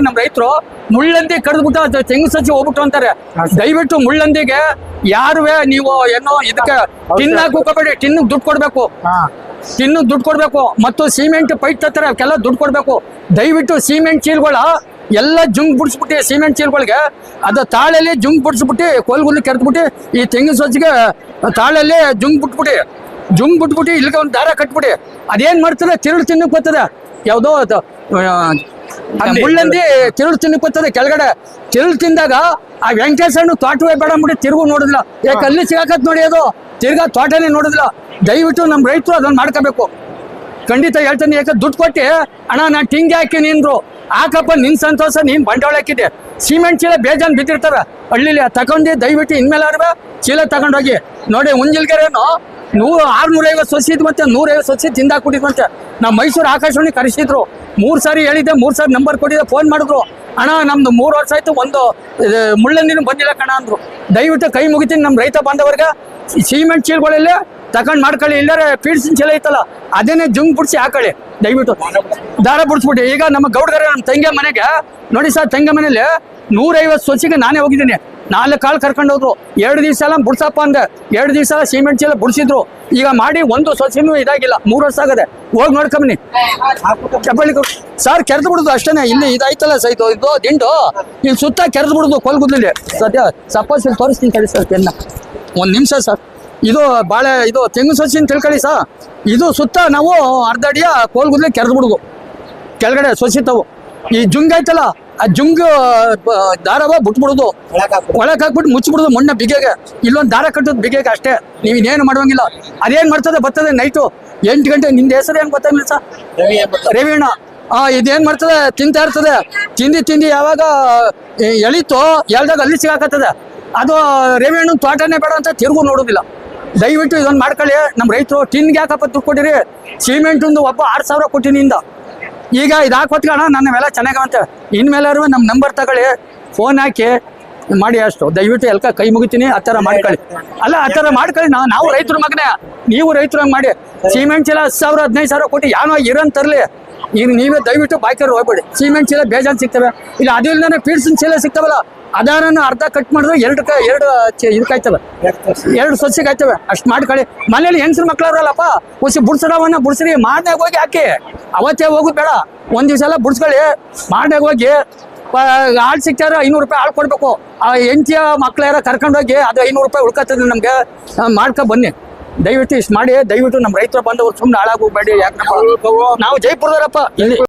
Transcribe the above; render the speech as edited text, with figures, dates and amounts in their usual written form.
ನಮ್ಮ ರೈತರು ಮುಳ್ಳಂದಿ ಕಡ್ದ್ಬಿಟ್ಟು ತೆಂಗು ಸಸಿ ಹೋಗ್ಬಿಟ್ಟು ಅಂತಾರೆ. ದಯವಿಟ್ಟು ಮುಳ್ಳಂದಿಗೆ ಯಾರುವೆ ನೀವು ಏನೋ ಇದಕ್ಕೆ ಟಿನ್ ಹಾಕೋಬೇಡಿ, ಟಿನ್ ದುಡ್ಡು ಕೊಡ್ಬೇಕು, ಟಿನ್ನು ದುಡ್ಡು ಕೊಡ್ಬೇಕು. ಮತ್ತು ಸಿಮೆಂಟ್ ಪೈಪ್ ತತ್ತಾರೆ ಅವಕ್ಕೆಲ್ಲ ದುಡ್ಡು ಕೊಡ್ಬೇಕು. ದಯವಿಟ್ಟು ಸಿಮೆಂಟ್ ಚೀಲ್ಗಳ ಎಲ್ಲ ಜುಂಗ್ ಬಿಡಿಸ್ಬಿಟ್ಟು ಸಿಮೆಂಟ್ ಚೀಲ್ಗಳಿಗೆ ಅದು ತಾಳಲ್ಲಿ ಜುಂಗ್ ಬಿಡಿಸ್ಬಿಟ್ಟು ಕೋಲ್ಗುಲ್ಲಿ ಕೆರೆದ್ಬಿಟ್ಟು ಈ ತೆಂಗಿನ ಸೊಚ್ಚಿಗೆ ತಾಳಲ್ಲಿ ಜುಂಗ್ ಬಿಟ್ಬಿಟ್ಟು ಇಲ್ಲಿಗೆ ಒಂದು ದಾರ ಕಟ್ಬಿಡಿ. ಅದೇನ್ ಮಾಡ್ತದೆ, ತಿರುಳು ತಿನ್ನಕ್ ಬರ್ತದೆ. ಯಾವುದೋ ಮುಳ್ಳಂದಿ ತಿರುಳು ತಿನ್ನಕ್ ಬರ್ತದೆ ಕೆಳಗಡೆ. ತಿರುಳು ತಿಂದಾಗ ಆ ವೆಂಕಟೇಶಣ್ಣು ತೋಟವೇ ಬೇಡ ಅಂದ್ಬಿಟ್ಟು ತಿರುಗು ನೋಡಿದ್ಲ. ಯಾಕೆ ಅಲ್ಲಿ ಸಿಗಾಕತ್ ನೋಡಿ, ಅದು ತಿರ್ಗಾ ತೋಟನೇ ನೋಡಿದ್ಲ. ದಯವಿಟ್ಟು ನಮ್ಮ ರೈತರು ಅದನ್ನ ಮಾಡ್ಕೋಬೇಕು. ಖಂಡಿತ ಹೇಳ್ತಾನೆ. ಯಾಕೆ ದುಡ್ಡು ಕೊಟ್ಟು ಅಣ್ಣ ನಾನು ಟಿಂಗಿ ಹಾಕಿ ನಿಂದ್ರು ಹಾಕಪ್ಪ, ನಿನ್ ಸಂತೋಷ, ನೀನ್ ಬಂಡವಾಳ ಹಾಕಿದೆ. ಸಿಮೆಂಟ್ ಚೀಲ ಬೇಜಾನ್ ಬಿದ್ದಿರ್ತಾರ ಹಳ್ಳಿಲಿ, ತಗೊಂಡು ದಯವಿಟ್ಟು ಇನ್ಮೇಲೆ ಚೀಲ ತಗೊಂಡೋಗಿ ನೋಡಿ. ಉಂಜಿಲ್ಗೆರೆನೋ 650 ಸೊಸಿ ಇದ್ ಮತ್ತೆ 150 ಸೊಸಿ ತಿಂದಾಕ್ಬಿಟ್ಟಿದ್ವಂತೆ. ನಾವು ಮೈಸೂರು ಆಕಾಶವಾಣಿ ಕರೆಸಿದ್ರು. 3 ಸಾರಿ ಹೇಳಿದ್ದೆ, 3 ಸಾರಿ ನಂಬರ್ ಕೊಟ್ಟಿದ್ದೆ, ಫೋನ್ ಮಾಡಿದ್ರು. ಅಣ್ಣ ನಮ್ದು 3 ವರ್ಷ ಆಯ್ತು, ಒಂದು ಮುಳ್ಳಂದಿನೂ ಬಂದಿಲ್ಲ ಕಣ ಅಂದ್ರು. ದಯವಿಟ್ಟು ಕೈ ಮುಗಿತೀನಿ ನಮ್ಮ ರೈತ ಬಾಂಧವರಿಗೆ, ಸಿಮೆಂಟ್ ಚೀಲಗಳಲ್ಲೇ ತಗೊಂಡು ಮಾಡ್ಕೊಳ್ಳಿ. ಇಲ್ಲರೆ ಪೀಡ್ಸಿನ ಚೀಲ ಐತಲ್ಲ ಅದನ್ನೇ ಜುಂಗ್ ಬಿಡಿಸಿ ಹಾಕೊಳ್ಳಿ ದಯವಿಟ್ಟು. ದಾರ ಬಿಡಿಸ್ಬಿಟ್ಟು ಈಗ ನಮ್ಮ ಗೌಡ್ಗರ ನಮ್ಮ ತಂಗಿ ಮನೆಗೆ ನೋಡಿ ಸರ್, ತಂಗಿ ಮನೇಲಿ 150 ಸೊಸಿಗೆ ನಾನೇ ಹೋಗಿದ್ದೀನಿ. 4 ಕಾಳು ಕರ್ಕೊಂಡು ಹೋದ್ರು. 2 ದಿವಸ ಎಲ್ಲ ಬಿಡ್ಸಪ್ಪ ಅಂದೆ. 2 ದಿವಸ ಸಿಮೆಂಟ್ ಚೀಲ ಬಿಡಿಸಿದ್ರು. ಈಗ ಮಾಡಿ ಒಂದು ಸೊಸಿನೂ ಇದಾಗಿಲ್ಲ. 3 ವರ್ಷ ಆಗದೆ. ಹೋಗಿ ನೋಡ್ಕೊಂಬನಿ ಚಪ್ಪಳಿ ಸರ್, ಕೆರೆದು ಬಿಡುದು ಅಷ್ಟೇ. ಇಲ್ಲಿ ಇದಾಯ್ತಲ್ಲ ಸೈತು ಇದು ದಿಂಡು, ಇಲ್ಲಿ ಸುತ್ತ ಕೆರೆದು ಬಿಡುದು ಕೋಲ್ಗುದ್ಲಿ. ಸದ್ಯ ಸಪೋಸ್ ಇಲ್ಲಿ ತೋರಿಸ್ತೀನಿ ಕಳಿ ಸರ್, ಪೆನ್ನ 1 ನಿಮಿಷ ಸರ್. ಇದು ಬಾಳೆ ಇದು ತೆಂಗು ಸೊಸಿನ ತಿಳ್ಕೊಳ್ಳಿ ಸರ್. ಇದು ಸುತ್ತ ನಾವು ಅರ್ಧ ಅಡಿಯ ಕೋಲ್ಗುದ್ಲಿ ಕೆರೆದು ಬಿಡುದು. ಕೆಳಗಡೆ ಸೊಸಿತವು ಈ ಜುಂಗ್ ಆಯ್ತಲ್ಲ, ಆ ಜುಂಗ್ ದಾರವ ಬಿಟ್ಬಿಡುದು, ಒಳಗೆ ಹಾಕ್ಬಿಟ್ಟು ಮುಚ್ಚಿಬಿಡುದು ಮಣ್ಣ ಬಿಗೆಗೆ. ಇಲ್ಲೊಂದು ದಾರ ಕಟ್ಟೋದು ಬಿಗೆಗೆ ಅಷ್ಟೇ. ನೀವು ಇನ್ನೇನು ಮಾಡುವಂಗಿಲ್ಲ. ಅದೇನ್ ಮಾಡ್ತದೆ ಬರ್ತದೆ ನೈಟು 8 ಗಂಟೆ. ನಿಂದ ಹೆಸರು ಏನು ಗೊತ್ತಾಗಿಲ್ಲ ಸರ್? ರವಿಯಣ್ಣ. ಇದೇನ್ ಮಾಡ್ತದೆ, ತಿಂತಾ ಇರ್ತದೆ. ತಿಂದಿ ಯಾವಾಗ ಎಳಿತೋ ಎಳ್ದಾಗ ಅಲ್ಲಿ ಸಿಗಾಕತ್ತದೆ. ಅದು ರವಿಯಣ್ಣ ತೋಟನೇ ಬೇಡ ಅಂತ ತಿರುಗು ನೋಡೋದಿಲ್ಲ. ದಯವಿಟ್ಟು ಇದೊಂದು ಮಾಡ್ಕೊಳ್ಳಿ. ನಮ್ಮ ರೈತರು ಟಿನ್ಗೆ ಯಾಕಪ್ಪ ದುಡ್ಡು ಕೊಟ್ಟಿರಿ? ಸಿಮೆಂಟ್ ಒಂದು ಒಬ್ಬ 6,000 ಕೊಟ್ಟಿನಿಂದ. ಈಗ ಇದು ಹಾಕೊತ್ಕೋಣ, ನನ್ನವೆಲ್ಲ ಚೆನ್ನಾಗಂತೆ. ಇನ್ಮೇಲೆ ನಮ್ಮ ನಂಬರ್ ತಗೊಳ್ಳಿ, ಫೋನ್ ಹಾಕಿ ಮಾಡಿ ಅಷ್ಟು. ದಯವಿಟ್ಟು ಎಲ್ಕ ಕೈ ಮುಗಿತೀನಿ. ಆ ಥರ ಮಾಡ್ಕೊಳ್ಳಿ. ಅಲ್ಲ, ಆ ಥರ ಮಾಡ್ಕೊಳ್ಳಿ. ನಾವು ರೈತರ ಮಗನೇ, ನೀವು ರೈತರು ಹಂಗೆ ಮಾಡಿ. ಸಿಮೆಂಟ್ ಚೀಲ 10,000 15,000 ಕೊಟ್ಟು ಯಾನೋ ಇರೋನ್ ತರಲಿ. ಈಗ ನೀವೇ ದಯವಿಟ್ಟು ಬಾಯ್ಕರ್ ಹೋಗ್ಬೇಡಿ. ಸಿಮೆಂಟ್ ಚೀಲ ಬೇಜಾನ್ ಸಿಗ್ತವೆ. ಇಲ್ಲ ಅದು ಇಲ್ಲದೇ ಪೀಡ್ಸಿನ ಚೀಲ ಸಿಗ್ತಾವಲ್ಲ, ಅದಾರನ್ನು ಅರ್ಧ ಕಟ್ ಮಾಡಿದ್ರೆ 2 ಇದಕ್ಕಾಯ್ತವೆ, 2 ಸೊಸಿಗೆ ಆಯ್ತವೆ. ಅಷ್ಟು ಮಾಡ್ಕೊಳ್ಳಿ. ಮನೇಲಿ ಹೆಂಗಸ್ರ ಮಕ್ಳವ್ರಲ್ಲಪ್ಪ, ಹುಸಿ ಬುಡ್ಸಡವನ್ನ ಬುಡ್ಸ್ರಿ, ಮಾಡ್ನಾಗ ಹೋಗಿ ಹಾಕಿ. ಅವತ್ತೇ ಹೋಗುದು ಬೇಡ, 1 ದಿವಸ ಎಲ್ಲ ಬುಡ್ಸ್ಕೊಳ್ಳಿ. ಮಾಡ್ನಾಗ ಹೋಗಿ ಆಳು ಸಿಗ್ತಾರ 500 ರೂಪಾಯಿ ಆಳು ಕೊಡ್ಬೇಕು. ಆ ಹೆಂಡತಿಯ ಮಕ್ಳು ಯಾರ ಕರ್ಕೊಂಡೋಗಿ ಅದು 500 ರೂಪಾಯಿ ಉಳ್ಕತ್ತದ ನಮ್ಗೆ. ಮಾಡ್ಕೊ ಬನ್ನಿ ದಯವಿಟ್ಟು. ಇಷ್ಟು ಮಾಡಿ ದಯವಿಟ್ಟು ನಮ್ಮ ರೈತರ ಬಂದವರು ಸುಮ್ಮನೆ ಹಾಳಾಗೋಗ್ಬೇಡಿ. ಯಾಕೆ ನಾವು ಜೈಪುರದವರಪ್ಪ ಇಲ್ಲಿ.